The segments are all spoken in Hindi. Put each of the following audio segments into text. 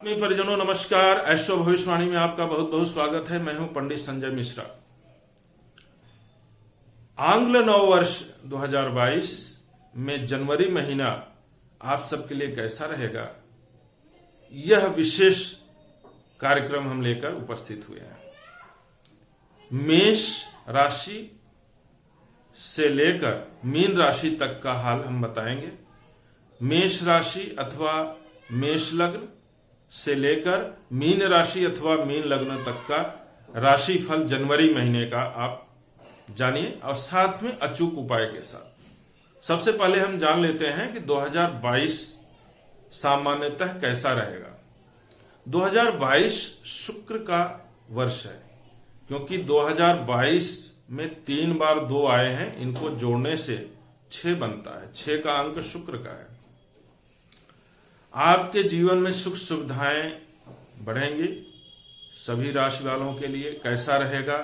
आत्मीय परिजनों नमस्कार। एस्ट्रो भविष्यवाणी में आपका बहुत बहुत स्वागत है। मैं हूं पंडित संजय मिश्रा। आंग्ल नव वर्ष 2022 में जनवरी महीना आप सबके लिए कैसा रहेगा, यह विशेष कार्यक्रम हम लेकर उपस्थित हुए हैं। मेष राशि से लेकर मीन राशि तक का हाल हम बताएंगे। मेष राशि अथवा मेष लग्न से लेकर मीन राशि अथवा मीन लग्न तक का राशि फल जनवरी महीने का आप जानिए, और साथ में अचूक उपाय के साथ। सबसे पहले हम जान लेते हैं कि 2022 सामान्यतः कैसा रहेगा। 2022 शुक्र का वर्ष है, क्योंकि 2022 में 3 बार 2 आए हैं, इनको जोड़ने से 6 बनता है। 6 का अंक शुक्र का है। आपके जीवन में सुख सुविधाएं बढ़ेंगी। सभी राशि वालों के लिए कैसा रहेगा,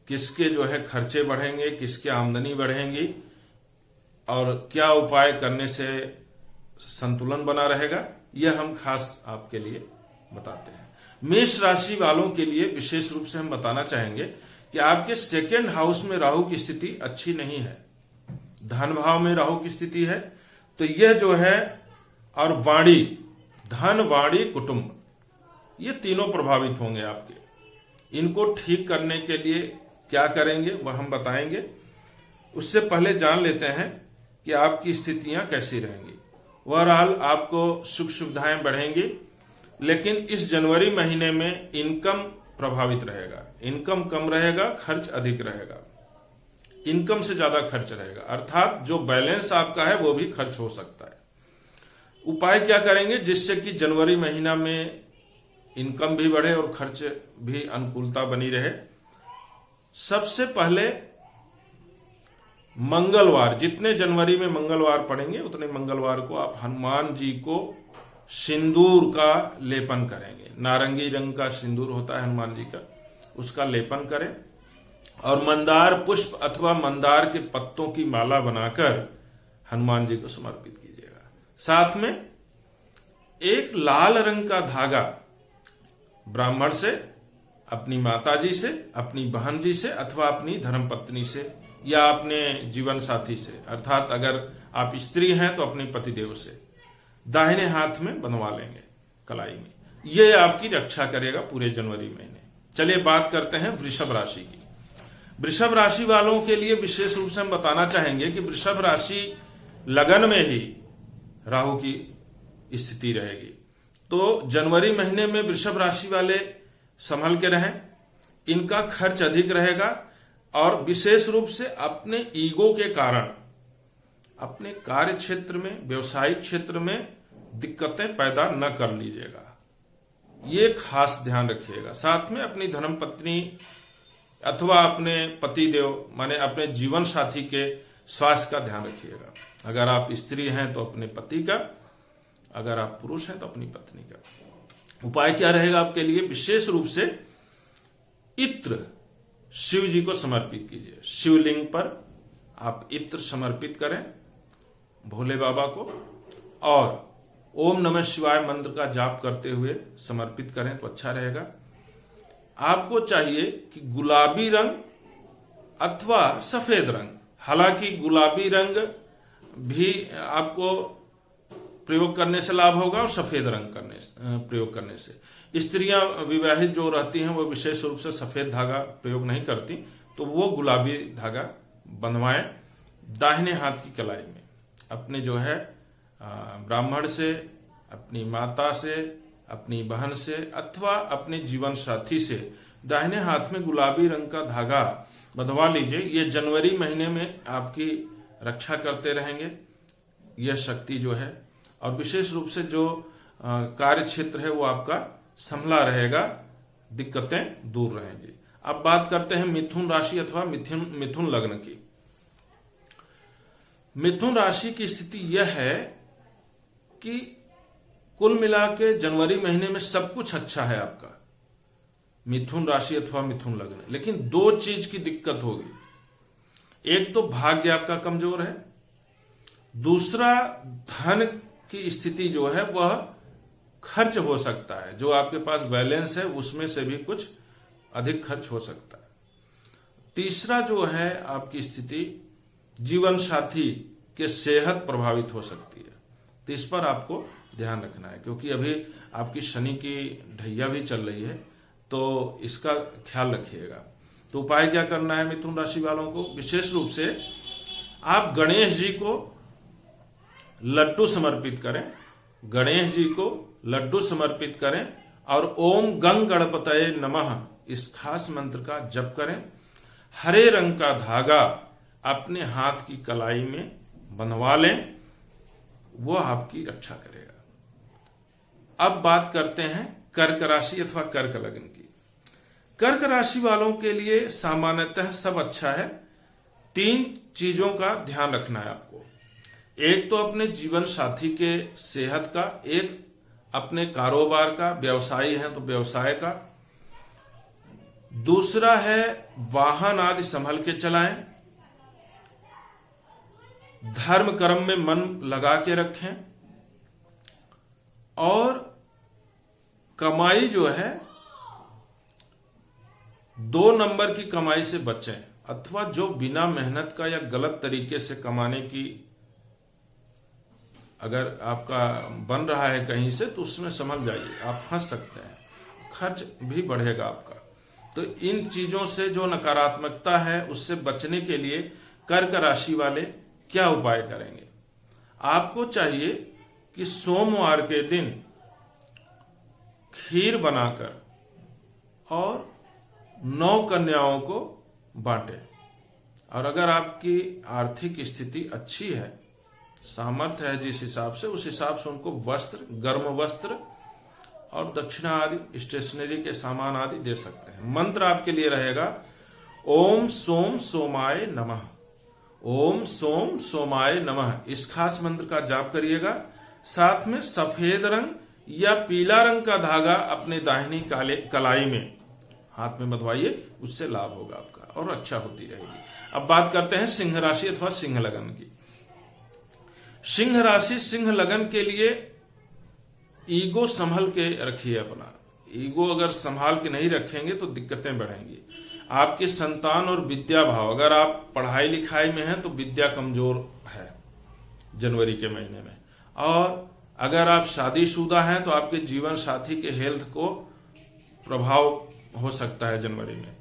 किसके खर्चे बढ़ेंगे, किसके आमदनी बढ़ेंगी और क्या उपाय करने से संतुलन बना रहेगा, यह हम खास आपके लिए बताते हैं। मेष राशि वालों के लिए विशेष रूप से हम बताना चाहेंगे कि आपके सेकेंड हाउस में राहु की स्थिति अच्छी नहीं है। धन भाव में राहु की स्थिति है, तो यह और वाणी, धन, वाणी, कुटुंब, ये तीनों प्रभावित होंगे आपके। इनको ठीक करने के लिए क्या करेंगे वह हम बताएंगे। उससे पहले जान लेते हैं कि आपकी स्थितियां कैसी रहेंगी। ओवरऑल आपको सुख सुविधाएं बढ़ेंगी, लेकिन इस जनवरी महीने में इनकम प्रभावित रहेगा। इनकम कम रहेगा, खर्च अधिक रहेगा। इनकम से ज्यादा खर्च रहेगा, अर्थात जो बैलेंस आपका है वो भी खर्च हो सकता है। उपाय क्या करेंगे जिससे कि जनवरी महीना में इनकम भी बढ़े और खर्च भी अनुकूलता बनी रहे। सबसे पहले मंगलवार, जितने जनवरी में मंगलवार पड़ेंगे उतने मंगलवार को आप हनुमान जी को सिंदूर का लेपन करेंगे। नारंगी रंग का सिंदूर होता है हनुमान जी का, उसका लेपन करें और मंदार पुष्प अथवा मंदार के पत्तों की माला बनाकर हनुमान जी को समर्पित कीजिएगा। साथ में एक लाल रंग का धागा ब्राह्मण से, अपनी माता जी से, अपनी बहन जी से अथवा अपनी धर्मपत्नी से या अपने जीवन साथी से, अर्थात अगर आप स्त्री हैं तो अपने पतिदेव से दाहिने हाथ में बनवा लेंगे कलाई में। यह आपकी रक्षा करेगा पूरे जनवरी महीने। चलिए बात करते हैं वृषभ राशि की। वृषभ राशि वालों के लिए विशेष रूप से हम बताना चाहेंगे कि वृषभ राशि लगन में ही राहु की स्थिति रहेगी, तो जनवरी महीने में वृषभ राशि वाले संभल के रहें। इनका खर्च अधिक रहेगा और विशेष रूप से अपने ईगो के कारण अपने कार्य क्षेत्र में, व्यवसायिक क्षेत्र में दिक्कतें पैदा न कर लीजिएगा, ये खास ध्यान रखिएगा। साथ में अपनी धर्मपत्नी अथवा अपने पतिदेव माने अपने जीवन साथी के स्वास्थ्य का ध्यान रखिएगा। अगर आप स्त्री हैं तो अपने पति का, अगर आप पुरुष हैं तो अपनी पत्नी का। उपाय क्या रहेगा आपके लिए? विशेष रूप से इत्र शिव जी को समर्पित कीजिए। शिवलिंग पर आप इत्र समर्पित करें भोले बाबा को, और ओम नमः शिवाय मंत्र का जाप करते हुए समर्पित करें तो अच्छा रहेगा। आपको चाहिए कि गुलाबी रंग अथवा सफेद रंग, हालांकि गुलाबी रंग भी आपको प्रयोग करने से लाभ होगा और सफेद रंग प्रयोग करने से। स्त्रियां विवाहित जो रहती हैं वो विशेष रूप से सफेद धागा प्रयोग नहीं करती, तो वो गुलाबी धागा बंधवाएं दाहिने हाथ की कलाई में। अपने ब्राह्मण से, अपनी माता से, अपनी बहन से अथवा अपने जीवन साथी से दाहिने हाथ में गुलाबी रंग का धागा बंधवा लीजिए। ये जनवरी महीने में आपकी रक्षा करते रहेंगे यह शक्ति और विशेष रूप से जो कार्य क्षेत्र है वो आपका संभला रहेगा, दिक्कतें दूर रहेंगी। अब बात करते हैं मिथुन राशि अथवा मिथुन लग्न की। मिथुन राशि की स्थिति यह है कि कुल मिला के जनवरी महीने में सब कुछ अच्छा है आपका, मिथुन राशि अथवा मिथुन लग्न, लेकिन 2 चीज की दिक्कत होगी। एक तो भाग्य आपका कमजोर है, दूसरा धन की स्थिति वह खर्च हो सकता है, जो आपके पास बैलेंस है उसमें से भी कुछ अधिक खर्च हो सकता है। तीसरा जो है आपकी स्थिति, जीवन साथी के सेहत प्रभावित हो सकती है, तो इस पर आपको ध्यान रखना है, क्योंकि अभी आपकी शनि की ढैया भी चल रही है, तो इसका ख्याल रखिएगा। तो उपाय क्या करना है मिथुन राशि वालों को? विशेष रूप से आप गणेश जी को लड्डू समर्पित करें, गणेश जी को लड्डू समर्पित करें और ओम गंग गणपतये नमः इस खास मंत्र का जप करें। हरे रंग का धागा अपने हाथ की कलाई में बंधवा लें, वो आपकी रक्षा करेगा। अब बात करते हैं कर्क राशि अथवा कर्क लग्न की। कर्क राशि वालों के लिए सामान्यतः सब अच्छा है। 3 चीजों का ध्यान रखना है आपको। एक तो अपने जीवन साथी के सेहत का, एक अपने कारोबार का, व्यवसायी है तो व्यवसाय का, दूसरा है वाहन आदि संभल के चलाएं, धर्म कर्म में मन लगा के रखें और कमाई जो है 2 नंबर की कमाई से बचें, अथवा जो बिना मेहनत का या गलत तरीके से कमाने की अगर आपका बन रहा है कहीं से, तो उसमें संभल जाइए, आप फंस सकते हैं, खर्च भी बढ़ेगा आपका। तो इन चीजों से जो नकारात्मकता है उससे बचने के लिए कर्क राशि वाले क्या उपाय करेंगे? आपको चाहिए कि सोमवार के दिन खीर बनाकर और 9 कन्याओं को बांटें। और अगर आपकी आर्थिक स्थिति अच्छी है, सामर्थ्य है जिस हिसाब से, उस हिसाब से उनको वस्त्र, गर्म वस्त्र और दक्षिणा आदि, स्टेशनरी के सामान आदि दे सकते हैं। मंत्र आपके लिए रहेगा ओम सोम सोमाय नमः, ओम सोम सोमाय नमः। इस खास मंत्र का जाप करिएगा। साथ में सफेद रंग या पीला रंग का धागा अपने दाहिनी कलाई में हाथ में बंधवाइए, उससे लाभ होगा आपका और अच्छा होती रहेगी। अब बात करते हैं सिंह राशि अथवा सिंह लगन की। सिंह राशि, सिंह लगन के लिए ईगो संभल के रखिए अपना। ईगो अगर संभाल के नहीं रखेंगे तो दिक्कतें बढ़ेंगी। आपकी संतान और विद्या भाव, अगर आप पढ़ाई लिखाई में हैं तो विद्या कमजोर है जनवरी के महीने में, और अगर आप शादीशुदा हैं तो आपके जीवन साथी के हेल्थ को प्रभाव हो सकता है जनवरी में,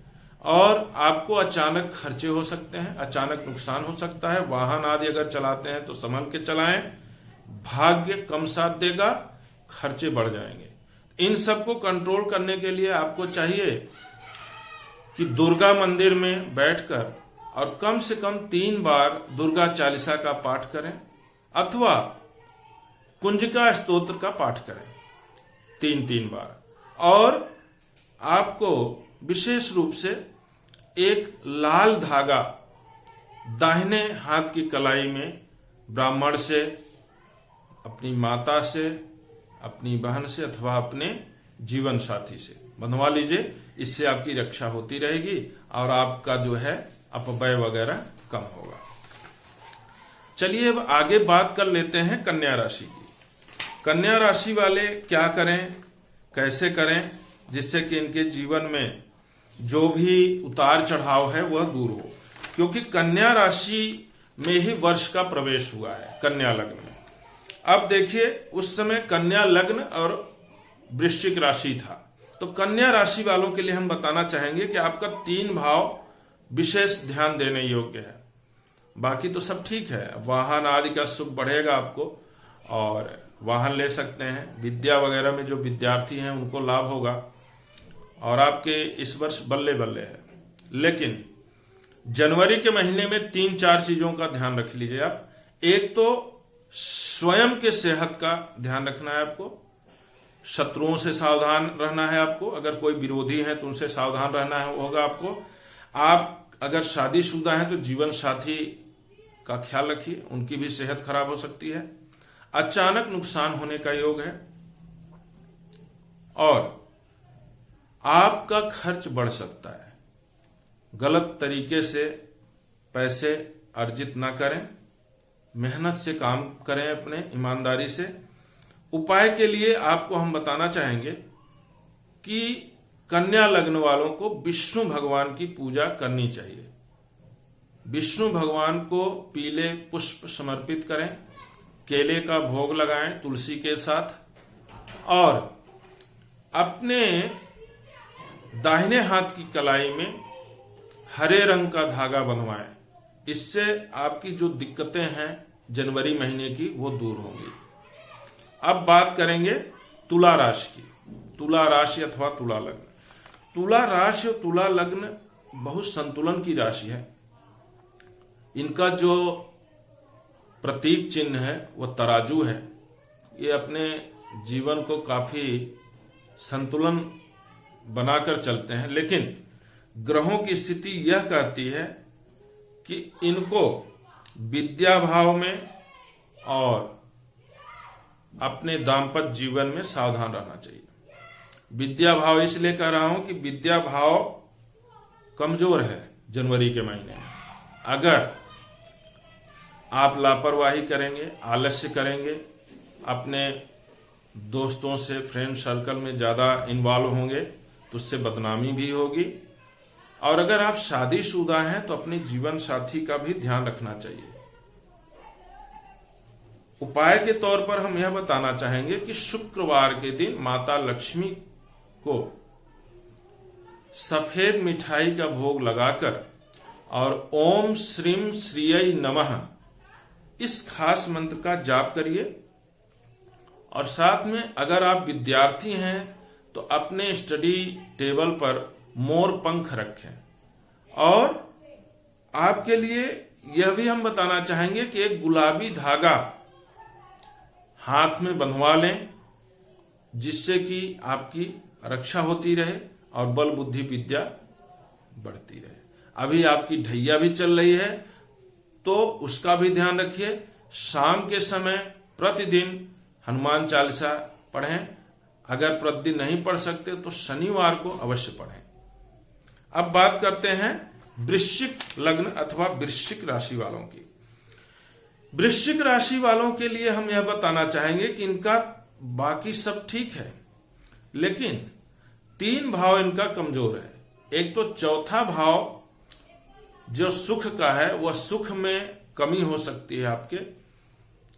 और आपको अचानक खर्चे हो सकते हैं, अचानक नुकसान हो सकता है। वाहन आदि अगर चलाते हैं तो संभल के चलाएं, भाग्य कम साथ देगा, खर्चे बढ़ जाएंगे। इन सबको कंट्रोल करने के लिए आपको चाहिए कि दुर्गा मंदिर में बैठकर और कम से कम 3 बार दुर्गा चालीसा का पाठ करें अथवा कुंजिका स्तोत्र का पाठ करें 3-3 बार। और आपको विशेष रूप से एक लाल धागा दाहिने हाथ की कलाई में ब्राह्मण से, अपनी माता से, अपनी बहन से अथवा अपने जीवन साथी से बंधवा लीजिए। इससे आपकी रक्षा होती रहेगी और आपका जो है अपव्यय वगैरह कम होगा। चलिए अब आगे बात कर लेते हैं कन्या राशि की। कन्या राशि वाले क्या करें, कैसे करें, जिससे कि इनके जीवन में जो भी उतार चढ़ाव है वह दूर हो, क्योंकि कन्या राशि में ही वर्ष का प्रवेश हुआ है कन्या लग्न में। अब देखिए, उस समय कन्या लग्न और वृश्चिक राशि था, तो कन्या राशि वालों के लिए हम बताना चाहेंगे कि आपका 3 भाव विशेष ध्यान देने योग्य है। बाकी तो सब ठीक है, वाहन आदि का सुख बढ़ेगा आपको और वाहन ले सकते हैं। विद्या वगैरह में जो विद्यार्थी हैं उनको लाभ होगा और आपके इस वर्ष बल्ले बल्ले है। लेकिन जनवरी के महीने में 3-4 चीजों का ध्यान रख लीजिए आप। एक तो स्वयं के सेहत का ध्यान रखना है आपको, शत्रुओं से सावधान रहना है आपको, अगर कोई विरोधी है तो उनसे सावधान रहना होगा आपको। आप अगर शादीशुदा हैं तो जीवन साथी का ख्याल रखिए, उनकी भी सेहत खराब हो सकती है। अचानक नुकसान होने का योग है और आपका खर्च बढ़ सकता है। गलत तरीके से पैसे अर्जित ना करें, मेहनत से काम करें अपने ईमानदारी से, उपाय के लिए आपको हम बताना चाहेंगे कि कन्या लग्न वालों को विष्णु भगवान की पूजा करनी चाहिए। विष्णु भगवान को पीले पुष्प समर्पित करें, केले का भोग लगाएं तुलसी के साथ, और अपने दाहिने हाथ की कलाई में हरे रंग का धागा बंधवाएं। इससे आपकी जो दिक्कतें हैं जनवरी महीने की वो दूर होंगी। अब बात करेंगे तुला राशि की। तुला राशि अथवा तुला लग्न। तुला राशि और तुला लग्न बहुत संतुलन की राशि है। इनका जो प्रतीक चिन्ह है वो तराजू है। ये अपने जीवन को काफी संतुलन बनाकर चलते हैं, लेकिन ग्रहों की स्थिति यह कहती है कि इनको विद्या भाव में और अपने दाम्पत्य जीवन में सावधान रहना चाहिए। विद्या भाव इसलिए कह रहा हूं कि विद्या भाव कमजोर है जनवरी के महीने में। अगर आप लापरवाही करेंगे, आलस्य करेंगे, अपने दोस्तों से फ्रेंड सर्कल में ज्यादा इन्वॉल्व होंगे तो उससे बदनामी भी होगी। और अगर आप शादीशुदा हैं तो अपने जीवन साथी का भी ध्यान रखना चाहिए। उपाय के तौर पर हम यह बताना चाहेंगे कि शुक्रवार के दिन माता लक्ष्मी को सफेद मिठाई का भोग लगाकर और ओम श्रीम श्रीय नमः इस खास मंत्र का जाप करिए। और साथ में अगर आप विद्यार्थी हैं तो अपने स्टडी टेबल पर मोर पंख रखें। और आपके लिए यह भी हम बताना चाहेंगे कि एक गुलाबी धागा हाथ में बंधवा लें, जिससे कि आपकी रक्षा होती रहे और बल बुद्धि विद्या बढ़ती रहे। अभी आपकी ढैया भी चल रही है तो उसका भी ध्यान रखिए। शाम के समय प्रतिदिन हनुमान चालीसा पढ़ें। अगर प्रतिदिन नहीं पढ़ सकते तो शनिवार को अवश्य पढ़ें। अब बात करते हैं वृश्चिक लग्न अथवा वृश्चिक राशि वालों की। वृश्चिक राशि वालों के लिए हम यह बताना चाहेंगे कि इनका बाकी सब ठीक है, लेकिन 3 भाव इनका कमजोर है। एक तो चौथा भाव जो सुख का है, वह सुख में कमी हो सकती है, आपके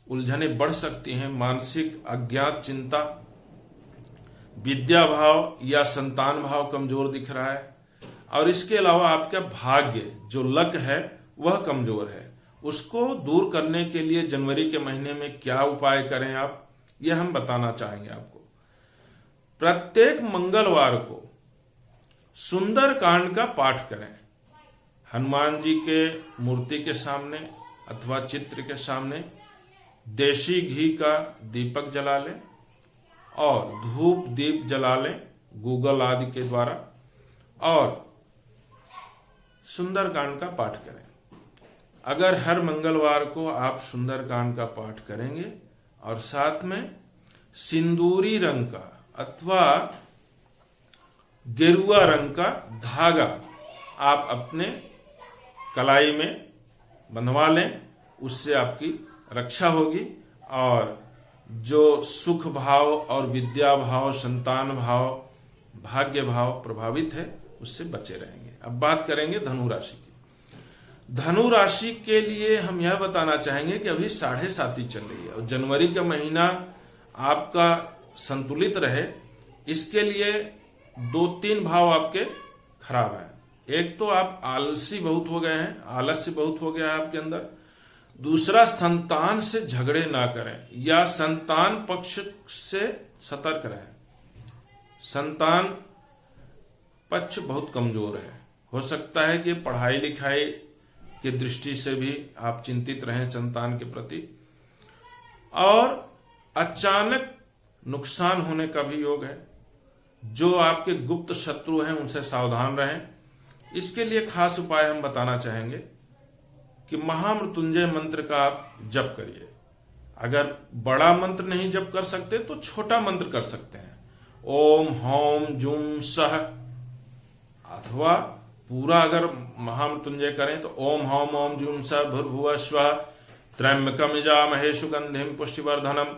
उलझने बढ़ सकती हैं, मानसिक अज्ञात चिंता। विद्या भाव या संतान भाव कमजोर दिख रहा है। और इसके अलावा आपका भाग्य जो लक है वह कमजोर है। उसको दूर करने के लिए जनवरी के महीने में क्या उपाय करें आप, यह हम बताना चाहेंगे आपको। प्रत्येक मंगलवार को सुंदर कांड का पाठ करें। हनुमान जी के मूर्ति के सामने अथवा चित्र के सामने देशी घी का दीपक जला लें और धूप दीप जला लें गूगल आदि के द्वारा, और सुंदरकांड का पाठ करें। अगर हर मंगलवार को आप सुंदरकांड का पाठ करेंगे और साथ में सिंदूरी रंग का अथवा गेरुआ रंग का धागा आप अपने कलाई में बंधवा लें, उससे आपकी रक्षा होगी और जो सुख भाव और विद्या भाव, संतान भाव, भाग्य भाव प्रभावित है उससे बचे रहेंगे। अब बात करेंगे धनु राशि की। धनु राशि के लिए हम यह बताना चाहेंगे कि अभी 7.5 चल रही है और जनवरी का महीना आपका संतुलित रहे, इसके लिए 2-3 भाव आपके खराब हैं। एक तो आप आलसी बहुत हो गए हैं, आलस्य बहुत हो गया है आपके अंदर। दूसरा, संतान से झगड़े ना करें या संतान पक्ष से सतर्क रहें। संतान पक्ष बहुत कमजोर है। हो सकता है कि पढ़ाई लिखाई की दृष्टि से भी आप चिंतित रहें संतान के प्रति, और अचानक नुकसान होने का भी योग है। जो आपके गुप्त शत्रु हैं उनसे सावधान रहें। इसके लिए खास उपाय हम बताना चाहेंगे कि महामृत्युंजय मंत्र का आप जप करिए। अगर बड़ा मंत्र नहीं जप कर सकते तो छोटा मंत्र कर सकते हैं। ओम हौम जुम सह, अथवा पूरा अगर महामृत्युंजय करें तो ओम हौम ओम जुम सह भूर्भुवः स्वः त्र्यंबकम यजामहे सुगंधिम पुष्टिवर्धनम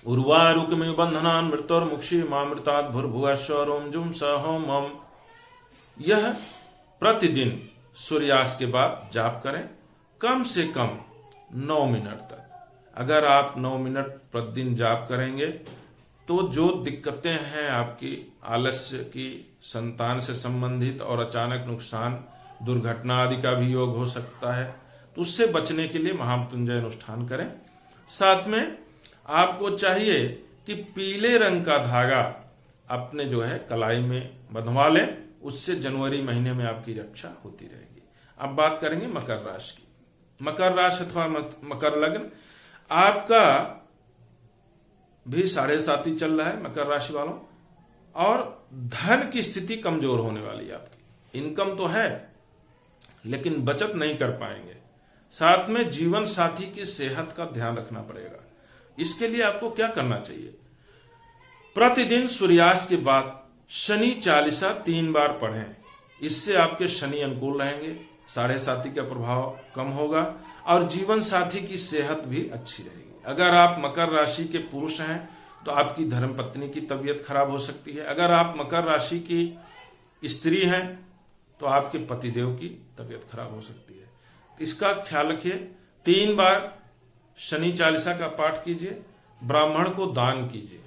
उर्वारुकमिव बंधनान् मृत्योर्मुक्षी मामृतात् भूर्भुवस्सुः ॐ जुं सहोम मम। यह प्रतिदिन सूर्यास्त के बाद जाप करें, कम से कम 9 मिनट तक। अगर आप 9 मिनट प्रतिदिन जाप करेंगे तो जो दिक्कतें हैं आपकी आलस्य की, संतान से संबंधित और अचानक नुकसान, दुर्घटना आदि का भी योग हो सकता है, तो उससे बचने के लिए महामृत्युंजय अनुष्ठान करें। साथ में आपको चाहिए कि पीले रंग का धागा अपने जो है कलाई में बंधवा लें, उससे जनवरी महीने में आपकी रक्षा होती रहेगी। अब बात करेंगे मकर राशि की। मकर राशि अथवा मकर लग्न, आपका भी 7.5 चल रहा है मकर राशि वालों, और धन की स्थिति कमजोर होने वाली है आपकी। इनकम तो है लेकिन बचत नहीं कर पाएंगे। साथ में जीवन साथी की सेहत का ध्यान रखना पड़ेगा। इसके लिए आपको क्या करना चाहिए? प्रतिदिन सूर्यास्त के बाद शनि चालीसा 3 बार पढ़ें। इससे आपके शनि अनुकूल रहेंगे, 7.5 का प्रभाव कम होगा और जीवन साथी की सेहत भी अच्छी रहेगी। अगर आप मकर राशि के पुरुष हैं तो आपकी धर्मपत्नी की तबीयत खराब हो सकती है। अगर आप मकर राशि की स्त्री हैं तो आपके पतिदेव की तबीयत खराब हो सकती है। इसका ख्याल रखिए। 3 बार शनि चालीसा का पाठ कीजिए, ब्राह्मण को दान कीजिए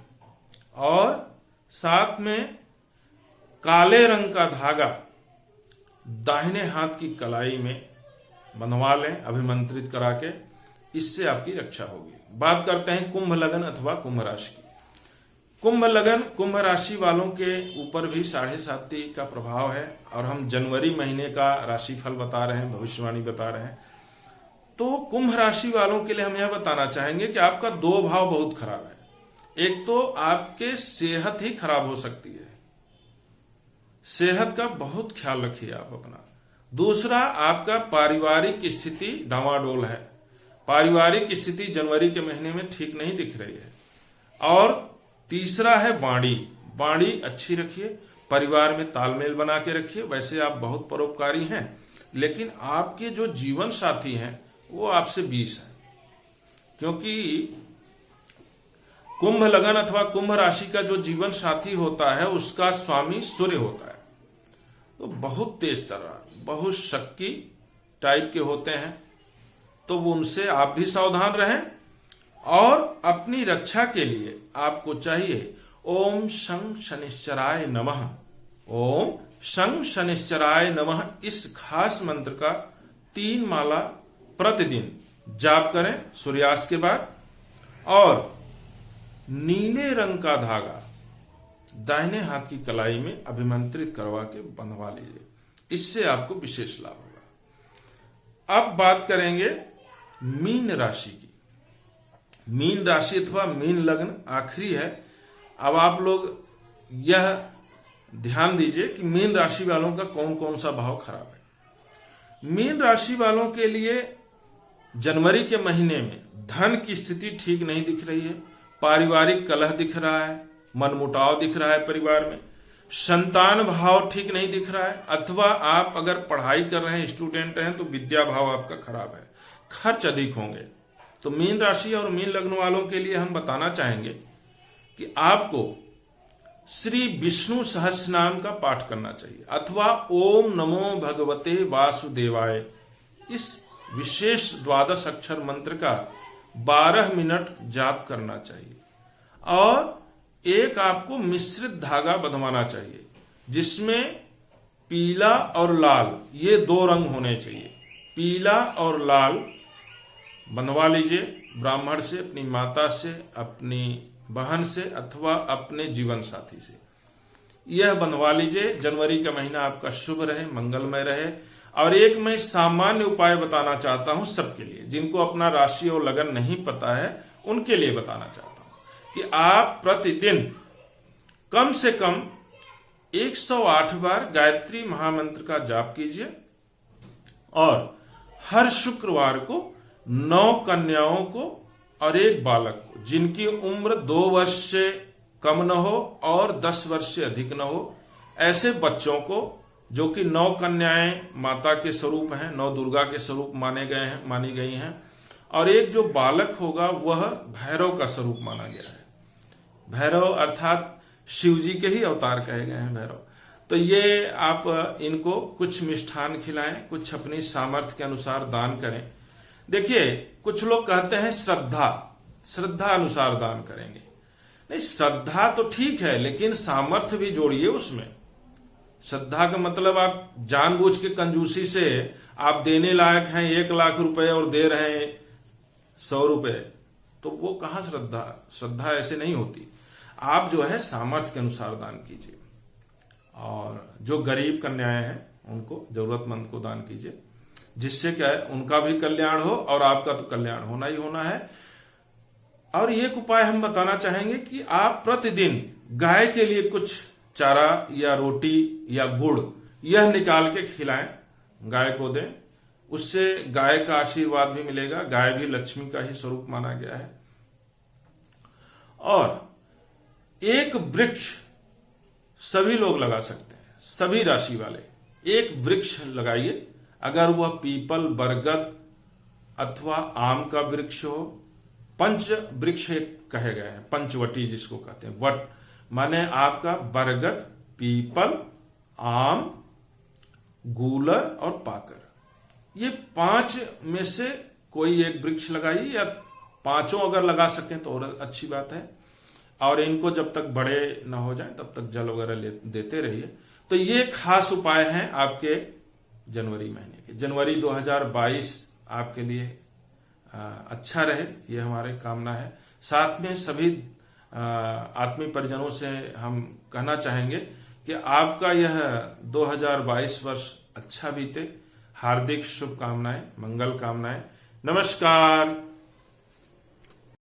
और साथ में काले रंग का धागा दाहिने हाथ की कलाई में बंधवा लें, अभिमंत्रित करा के। इससे आपकी रक्षा होगी। बात करते हैं कुंभ लगन अथवा कुंभ राशि की। कुंभ लगन, कुंभ राशि वालों के ऊपर भी 7.5 का प्रभाव है और हम जनवरी महीने का राशिफल बता रहे हैं, भविष्यवाणी बता रहे हैं। तो कुंभ राशि वालों के लिए हम यह बताना चाहेंगे कि आपका 2 भाव बहुत खराब है। एक तो आपके सेहत ही खराब हो सकती है, सेहत का बहुत ख्याल रखिए आप अपना। दूसरा, आपका पारिवारिक स्थिति डामाडोल है। पारिवारिक स्थिति जनवरी के महीने में ठीक नहीं दिख रही है। और तीसरा है वाणी। वाणी अच्छी रखिए, परिवार में तालमेल बना के रखिए। वैसे आप बहुत परोपकारी हैं, लेकिन आपके जो जीवन साथी हैं वो आपसे 20 हैं, क्योंकि कुंभ लगन अथवा कुंभ राशि का जो जीवन साथी होता है उसका स्वामी सूर्य होता है। तो बहुत तेज तर्रार, बहुत शक्की टाइप के होते हैं। तो वो उनसे आप भी सावधान रहें और अपनी रक्षा के लिए आपको चाहिए ओम शं शनिश्चराय नमः, ओम शं शनिश्चराय नमः, इस खास मंत्र का 3 माला प्रतिदिन जाप करें सूर्यास्त के बाद। और नीले रंग का धागा दाहिने हाथ की कलाई में अभिमंत्रित करवा के बंधवा लीजिए। इससे आपको विशेष लाभ होगा। अब बात करेंगे मीन राशि की। मीन राशि अथवा मीन लग्न आखिरी है। अब आप लोग यह ध्यान दीजिए कि मीन राशि वालों का कौन कौन सा भाव खराब है। मीन राशि वालों के लिए जनवरी के महीने में धन की स्थिति ठीक नहीं दिख रही है, पारिवारिक कलह दिख रहा है, मनमुटाव दिख रहा है परिवार में, संतान भाव ठीक नहीं दिख रहा है, अथवा आप अगर पढ़ाई कर रहे हैं, स्टूडेंट हैं, तो विद्या भाव आपका खराब है, खर्च अधिक होंगे। तो मीन राशि और मीन लग्न वालों के लिए हम बताना चाहेंगे कि आपको श्री विष्णु सहस्त्र नाम का पाठ करना चाहिए अथवा ओम नमो भगवते वासुदेवाय, इस विशेष 12 अक्षर मंत्र का 12 मिनट जाप करना चाहिए। और एक आपको मिश्रित धागा बंधवाना चाहिए जिसमें पीला और लाल, ये 2 रंग होने चाहिए। पीला और लाल बंधवा लीजिए ब्राह्मण से, अपनी माता से, अपनी बहन से अथवा अपने जीवन साथी से। यह बंधवा लीजिए। जनवरी का महीना आपका शुभ रहे, मंगलमय रहे। और एक मैं सामान्य उपाय बताना चाहता हूं सबके लिए, जिनको अपना राशि और लगन नहीं पता है उनके लिए बताना चाहता हूं कि आप प्रतिदिन कम से कम 108 बार गायत्री महामंत्र का जाप कीजिए और हर शुक्रवार को 9 कन्याओं को और 1 बालक को, जिनकी उम्र 2 वर्ष से कम न हो और 10 वर्ष से अधिक न हो, ऐसे बच्चों को, जो कि 9 कन्याएं माता के स्वरूप हैं, 9 दुर्गा के स्वरूप मानी गई हैं, और एक जो बालक होगा वह भैरव का स्वरूप माना गया है। भैरव अर्थात शिव जी के ही अवतार कहे गए हैं भैरव। तो ये आप इनको कुछ मिष्ठान खिलाएं, कुछ अपनी सामर्थ्य के अनुसार दान करें। देखिए कुछ लोग कहते हैं श्रद्धा अनुसार दान करेंगे। नहीं, श्रद्धा तो ठीक है, लेकिन सामर्थ्य भी जोड़िए उसमें। श्रद्धा का मतलब आप जानबूझ के कंजूसी से आप देने लायक हैं 1 लाख रुपए और दे रहे हैं 100 रुपए, तो वो कहां श्रद्धा। श्रद्धा ऐसे नहीं होती। आप जो है सामर्थ्य के अनुसार दान कीजिए, और जो गरीब कन्याएं हैं उनको, जरूरतमंद को दान कीजिए, जिससे क्या है उनका भी कल्याण हो और आपका तो कल्याण होना ही होना है। और एक उपाय हम बताना चाहेंगे कि आप प्रतिदिन गाय के लिए कुछ चारा या रोटी या गुड़ यह निकाल के खिलाएं, गाय को दें। उससे गाय का आशीर्वाद भी मिलेगा। गाय भी लक्ष्मी का ही स्वरूप माना गया है। और एक वृक्ष सभी लोग लगा सकते हैं, सभी राशि वाले एक वृक्ष लगाइए। अगर वह पीपल, बरगद अथवा आम का वृक्ष हो। पंच वृक्ष कहे गए हैं, पंचवटी जिसको कहते हैं। वट माने आपका बरगद, पीपल, आम, गूलर और पाकर। ये 5 में से कोई एक वृक्ष लगाइए, या 5 अगर लगा सकें तो और अच्छी बात है। और इनको जब तक बड़े न हो जाएं तब तक जल वगैरह देते रहिए। तो ये खास उपाय हैं आपके जनवरी महीने के। जनवरी 2022 आपके लिए अच्छा रहे, ये हमारी कामना है। साथ में सभी आत्मीय परिजनों से हम कहना चाहेंगे कि आपका यह 2022 वर्ष अच्छा बीते। हार्दिक शुभकामनाएं, मंगल कामनाएं। नमस्कार।